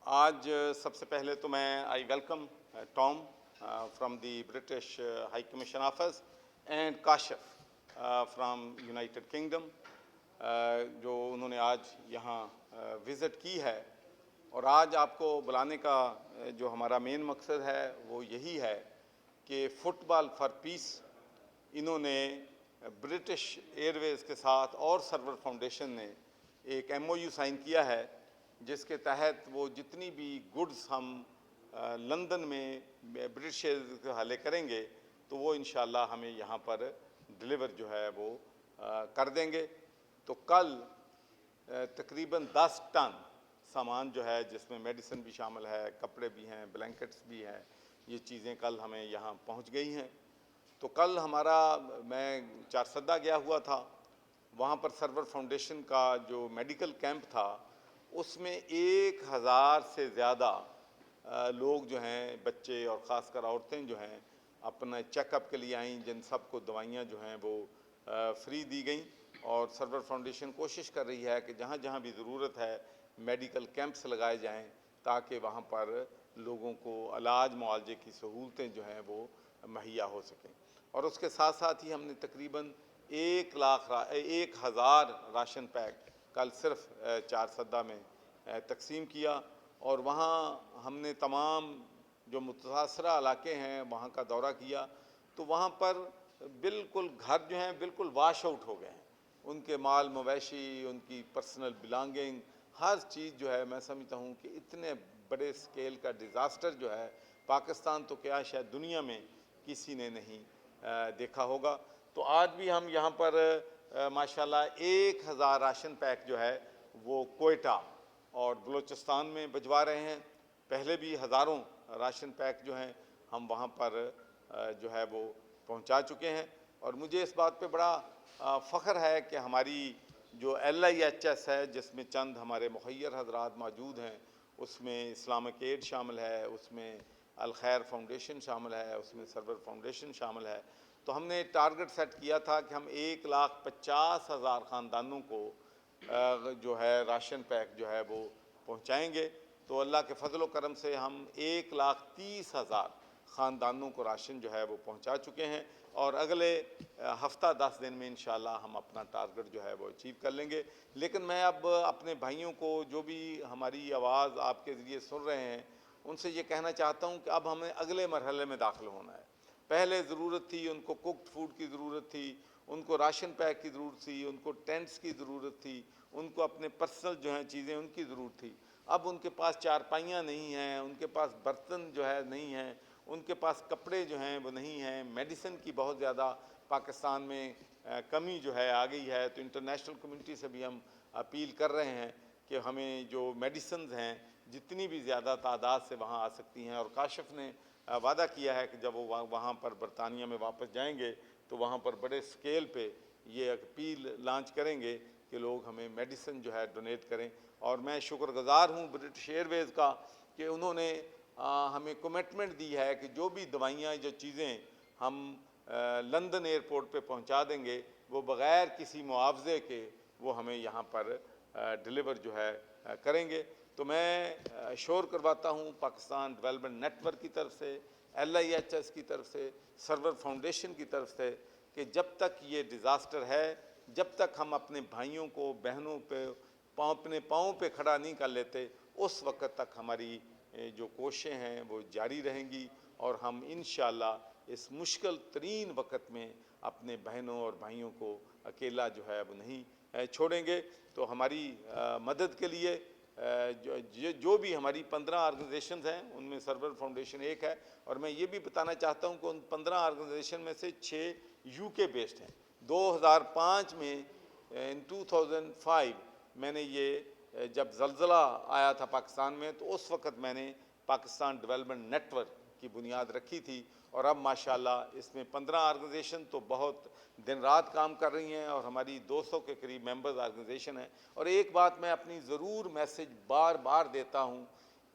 آج سب سے پہلے تو میں I welcome Tom from the British High commission office and Kashif from United kingdom جو انہوں نے آج یہاں وزٹ کی ہے. اور آج آپ کو بلانے کا جو ہمارا مین مقصد ہے وہ یہی ہے کہ فٹ بال فار پیس انہوں نے برٹش ایئر ویز کے ساتھ اور سرور فاؤنڈیشن نے ایک ایم او یو سائن کیا ہے جس کے تحت وہ جتنی بھی گڈز ہم لندن میں برٹش ایئر کے حوالے کریں گے تو وہ انشاءاللہ ہمیں یہاں پر ڈلیور جو ہے وہ کر دیں گے. تو کل تقریباً 10 ٹن سامان جو ہے جس میں میڈیسن بھی شامل ہے, کپڑے بھی ہیں, بلینکٹس بھی ہیں, یہ چیزیں کل ہمیں یہاں پہنچ گئی ہیں. تو کل میں چارسدہ گیا ہوا تھا, وہاں پر سرور فاؤنڈیشن کا جو میڈیکل کیمپ تھا اس میں 1000 سے زیادہ لوگ جو ہیں, بچے اور خاص کر عورتیں جو ہیں, اپنا چیک اپ کے لیے آئیں, جن سب کو دوائیاں جو ہیں وہ فری دی گئیں. اور سرور فاؤنڈیشن کوشش کر رہی ہے کہ جہاں جہاں بھی ضرورت ہے میڈیکل کیمپس لگائے جائیں تاکہ وہاں پر لوگوں کو علاج معالجے کی سہولتیں جو ہیں وہ مہیا ہو سکیں. اور اس کے ساتھ ساتھ ہی ہم نے تقریباً 1000 راشن پیک کل صرف چارسدہ میں تقسیم کیا. اور وہاں ہم نے تمام جو متاثرہ علاقے ہیں وہاں کا دورہ کیا تو وہاں پر بالکل گھر جو ہیں بالکل واش آؤٹ ہو گئے ہیں. ان کے مال مویشی, ان کی پرسنل بلانگنگ, ہر چیز جو ہے, میں سمجھتا ہوں کہ اتنے بڑے سکیل کا ڈیزاسٹر جو ہے پاکستان تو کیا شاید دنیا میں کسی نے نہیں دیکھا ہوگا. تو آج بھی ہم یہاں پر ماشاءاللہ 1000 راشن پیک جو ہے وہ کوئٹہ اور بلوچستان میں بھجوا رہے ہیں. پہلے بھی ہزاروں راشن پیک جو ہیں ہم وہاں پر جو ہے وہ پہنچا چکے ہیں. اور مجھے اس بات پہ بڑا فخر ہے کہ ہماری جو LIHS ہے جس میں چند ہمارے مخیر حضرات موجود ہیں, اس میں اسلامک ایڈ شامل ہے, اس میں الخیر فاؤنڈیشن شامل ہے, اس میں سرور فاؤنڈیشن شامل ہے. تو ہم نے ٹارگٹ سیٹ کیا تھا کہ ہم 1,50,000 خاندانوں کو جو ہے راشن پیک جو ہے وہ پہنچائیں گے. تو اللہ کے فضل و کرم سے ہم 1,30,000 خاندانوں کو راشن جو ہے وہ پہنچا چکے ہیں. اور اگلے ہفتہ 10 دن میں انشاءاللہ ہم اپنا ٹارگٹ جو ہے وہ اچیو کر لیں گے. لیکن میں اب اپنے بھائیوں کو جو بھی ہماری آواز آپ کے ذریعے سن رہے ہیں ان سے یہ کہنا چاہتا ہوں کہ اب ہمیں اگلے مرحلے میں داخل ہونا ہے. پہلے ضرورت تھی, ان کو کوکڈ فوڈ کی ضرورت تھی, ان کو راشن پیک کی ضرورت تھی, ان کو ٹینٹس کی ضرورت تھی, ان کو اپنے پرسنل جو ہیں چیزیں ان کی ضرورت تھی. اب ان کے پاس چارپائیاں نہیں ہیں, ان کے پاس برتن جو ہے نہیں ہیں, ان کے پاس کپڑے جو ہیں وہ نہیں ہیں. میڈیسن کی بہت زیادہ پاکستان میں کمی جو ہے آ گئی ہے. تو انٹرنیشنل کمیونٹی سے بھی ہم اپیل کر رہے ہیں کہ ہمیں جو میڈیسنز ہیں جتنی بھی زیادہ تعداد سے وہاں آ سکتی ہیں. اور کاشف نے وعدہ کیا ہے کہ جب وہ وہاں پر برطانیہ میں واپس جائیں گے تو وہاں پر بڑے سکیل پہ یہ اپیل لانچ کریں گے کہ لوگ ہمیں میڈیسن جو ہے ڈونیٹ کریں. اور میں شکر گزار ہوں برٹش ایئر ویز کا کہ انہوں نے ہمیں کمٹمنٹ دی ہے کہ جو بھی دوائیاں, جو چیزیں ہم لندن ایئرپورٹ پہ پہنچا دیں گے وہ بغیر کسی معاوضے کے وہ ہمیں یہاں پر ڈلیور جو ہے کریں گے. تو میں شور کرواتا ہوں پاکستان ڈیولپمنٹ نیٹ ورک کی طرف سے, LIHS کی طرف سے, سرور فاؤنڈیشن کی طرف سے کہ جب تک یہ ڈیزاسٹر ہے, جب تک ہم اپنے بھائیوں کو, بہنوں پہ اپنے پاؤں پہ کھڑا نہیں کر لیتے اس وقت تک ہماری جو کوششیں ہیں وہ جاری رہیں گی. اور ہم انشاءاللہ اس مشکل ترین وقت میں اپنے بہنوں اور بھائیوں کو اکیلا جو ہے وہ نہیں چھوڑیں گے. تو ہماری مدد کے لیے جو بھی ہماری 15 آرگنائزیشنز ہیں ان میں سرور فاؤنڈیشن ایک ہے. اور میں یہ بھی بتانا چاہتا ہوں کہ ان 15 آرگنائزیشن میں سے 6 UK بیسڈ ہیں. 2005 میں ان 2005 میں نے یہ جب زلزلہ آیا تھا پاکستان میں تو اس وقت میں نے پاکستان ڈیولپمنٹ نیٹ ورک کی بنیاد رکھی تھی. اور اب ماشاءاللہ اس میں 15 آرگنائزیشن تو بہت دن رات کام کر رہی ہیں اور ہماری 200 کے قریب ممبرز آرگنائزیشن ہیں. اور ایک بات میں اپنی ضرور میسج بار بار دیتا ہوں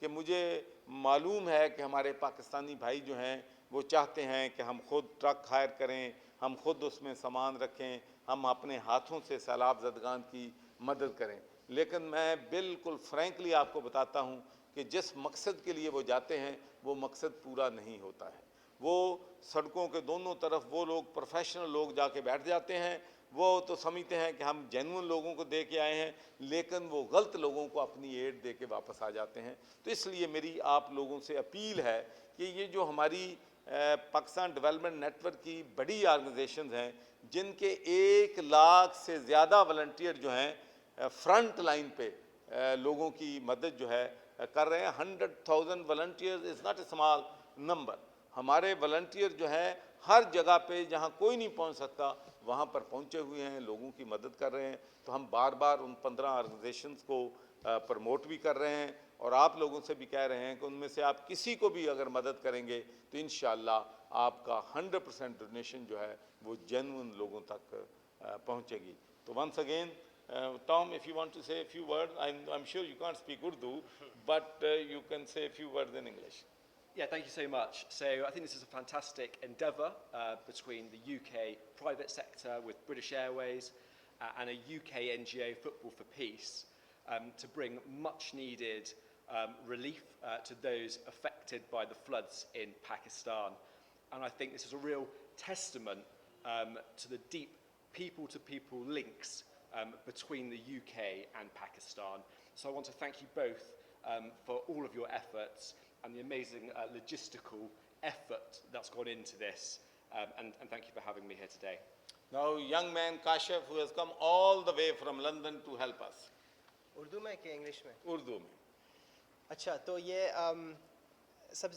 کہ مجھے معلوم ہے کہ ہمارے پاکستانی بھائی جو ہیں وہ چاہتے ہیں کہ ہم خود ٹرک ہائر کریں, ہم خود اس میں سامان رکھیں, ہم اپنے ہاتھوں سے سیلاب زدگان کی مدد کریں. لیکن میں بالکل فرینکلی آپ کو بتاتا ہوں کہ جس مقصد کے لیے وہ جاتے ہیں وہ مقصد پورا نہیں ہوتا ہے. وہ سڑکوں کے دونوں طرف وہ لوگ پروفیشنل لوگ جا کے بیٹھ جاتے ہیں, وہ تو سمجھتے ہیں کہ ہم جینون لوگوں کو دے کے آئے ہیں, لیکن وہ غلط لوگوں کو اپنی ایڈ دے کے واپس آ جاتے ہیں. تو اس لیے میری آپ لوگوں سے اپیل ہے کہ یہ جو ہماری پاکستان ڈیولپمنٹ نیٹ ورک کی بڑی آرگنائزیشنز ہیں, جن کے 1 لاکھ سے زیادہ والنٹیئر جو ہیں فرنٹ لائن پہ لوگوں کی مدد جو ہے کر رہے ہیں. 100,000 volunteers is not a small number. ہمارے والنٹیئر جو ہیں ہر جگہ پہ جہاں کوئی نہیں پہنچ سکتا وہاں پر پہنچے ہوئے ہیں, لوگوں کی مدد کر رہے ہیں. تو ہم بار بار ان 15 آرگنائزیشنز کو پروموٹ بھی کر رہے ہیں, اور آپ لوگوں سے بھی کہہ رہے ہیں کہ ان میں سے آپ کسی کو بھی اگر مدد کریں گے تو انشاءاللہ آپ کا 100% ڈونیشن جو ہے وہ جینون لوگوں تک پہنچے گی. تو once again Tom, if you want to say a few words, I'm sure you can't speak Urdu, but you can say a few words in English. Yeah, thank you so much. So I think this is a fantastic endeavour between the UK private sector with British Airways and a UK NGO, Football for Peace, to bring much needed relief to those affected by the floods in Pakistan. And I think this is a real testament to the deep people-to-people links between the UK and Pakistan. So I want to thank you both for all of your efforts and the amazing logistical effort that's gone into this. And thank you for having me here today. Now, young man Kashif, who has come all the way from London to help us. Urdu میں کہ English میں؟ اردو میں. اچھا, تو یہ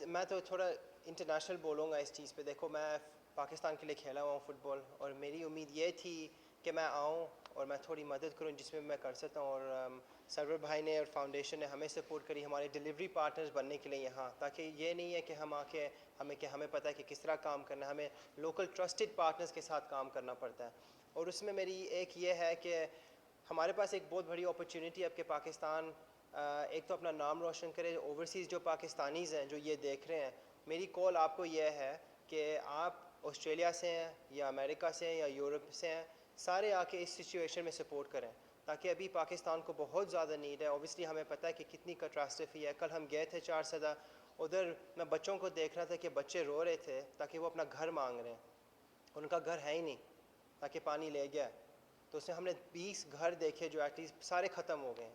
میں تو تھوڑا انٹرنیشنل بولوں گا اس چیز پہ. دیکھو, میں پاکستان کے لیے کھیلا ہوا ہوں فٹ بال, اور میری امید یہ تھی کہ میں آؤں اور میں تھوڑی مدد کروں جس میں کر سکتا ہوں. اور سرور بھائی نے اور فاؤنڈیشن نے ہمیں سپورٹ کری ہمارے ڈیلیوری پارٹنرز بننے کے لیے یہاں, تاکہ یہ نہیں ہے کہ ہم آ کے ہمیں پتہ ہے کہ کس طرح کام کرنا ہے, ہمیں لوکل ٹرسٹڈ پارٹنرز کے ساتھ کام کرنا پڑتا ہے. اور اس میں میری ایک یہ ہے کہ ہمارے پاس ایک بہت بڑی اپرچونیٹی ہے کہ پاکستان ایک تو اپنا نام روشن کرے. اوورسیز جو پاکستانیز ہیں جو یہ دیکھ رہے ہیں, میری کال آپ کو یہ ہے کہ آپ آسٹریلیا سے ہیں یا امریکہ سے ہیں یا یورپ سے ہیں, سارے آ کے اس سچویشن میں سپورٹ کریں, تاکہ ابھی پاکستان کو بہت زیادہ نیڈ ہے. اوبیسلی ہمیں پتہ ہے کہ کتنی کیٹاسٹرفی ہے. کل ہم گئے تھے 4 سدہ, ادھر میں بچوں کو دیکھ رہا تھا کہ بچے رو رہے تھے تاکہ وہ اپنا گھر مانگ رہے ہیں, ان کا گھر ہے ہی نہیں تاکہ پانی لے گیا. تو اس میں ہم نے 20 گھر دیکھے جو ایٹ لیسٹ سارے ختم ہو گئے ہیں.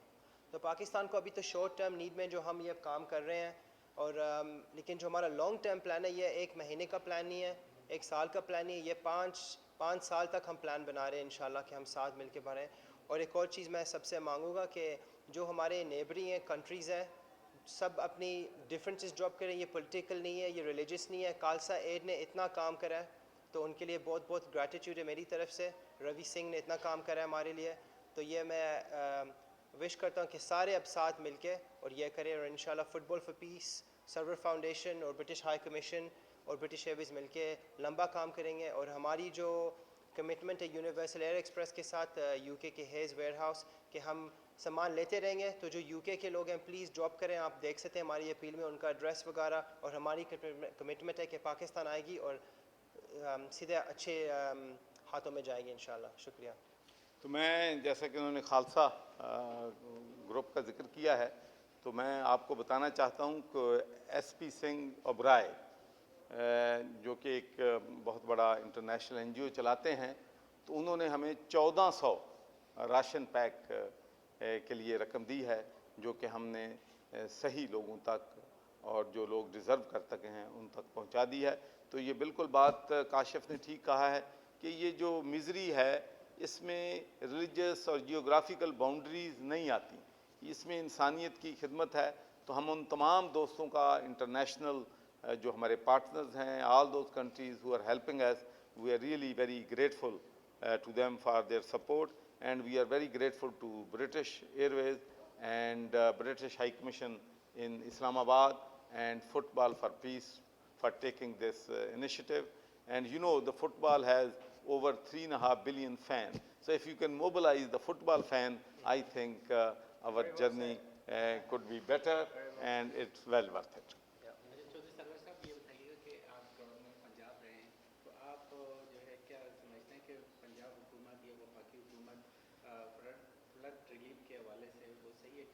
تو پاکستان کو ابھی تو شارٹ ٹرم نیڈ میں جو ہم یہ کام کر رہے ہیں, اور لیکن جو ہمارا لانگ ٹرم پلان ہے یہ 1 مہینے کا پلان نہیں ہے, 1 سال کا پلان نہیں ہے, یہ 5 سال تک ہم پلان بنا رہے ہیں انشاءاللہ کہ ہم ساتھ مل کے بڑھیں. اور ایک اور چیز میں سب سے مانگوں گا کہ جو ہمارے نیبری ہیں, کنٹریز ہیں, سب اپنی ڈفرینسز ڈراپ کریں. یہ پولیٹیکل نہیں ہے, یہ ریلیجس نہیں ہے. کالسا ایڈ نے اتنا کام کرا ہے تو ان کے لیے بہت بہت گریٹیٹیوڈ ہے میری طرف سے. روی سنگھ نے اتنا کام کرا ہے ہمارے لیے. تو یہ میں وش کرتا ہوں کہ سارے اب ساتھ مل کے اور یہ کریں, اور انشاءاللہ football for peace, Sarwar Foundation اور برٹش ہائی کمیشن اور برٹش ایئرویز مل کے لمبا کام کریں گے. اور ہماری جو کمٹمنٹ ہے یونیورسل ایئر ایکسپریس کے ساتھ یو کے ہیز ویئر ہاؤس, کہ ہم سامان لیتے رہیں گے. تو جو یو کے لوگ ہیں پلیز ڈراپ کریں, آپ دیکھ سکتے ہیں ہماری اپیل میں ان کا ایڈریس وغیرہ. اور ہماری کمٹمنٹ ہے کہ پاکستان آئے گی اور سیدھے اچھے ہاتھوں میں جائے گی انشاءاللہ. شکریہ. تو میں جیسا کہ انہوں نے خالصہ گروپ کا ذکر کیا ہے, تو میں آپ کو بتانا چاہتا ہوں کہ ایس پی سنگھ اوبرائے جو کہ ایک بہت بڑا انٹرنیشنل این جی او چلاتے ہیں, تو انہوں نے ہمیں 1400 راشن پیک کے لیے رقم دی ہے, جو کہ ہم نے صحیح لوگوں تک اور جو لوگ ڈیزرو کر سکے ہیں ان تک پہنچا دی ہے. تو یہ بالکل بات کاشف نے ٹھیک کہا ہے کہ یہ جو مزری ہے اس میں ریلیجس اور جیوگرافیکل باؤنڈریز نہیں آتی, اس میں انسانیت کی خدمت ہے. تو ہم ان تمام دوستوں کا انٹرنیشنل جو ہمارے پارٹنرز ہیں, all those countries who are helping us, we are really very grateful to them for their support, and we are very grateful to British Airways and British High Commission in Islamabad and Football for Peace for taking this initiative. And you know the football has over 3.5 billion fans. So if you can mobilize the football fan, I think our journey could be better and it's well worth it. Chaudhry Sarwar صاحب یہ بتائیے کہ آپ government Punjab رہے ہیں, تو آپ جو ہے کیا سمجھتے ہیں کہ پنجاب حکومت یا وفاقی حکومت فلڈ ریلیف کے حوالے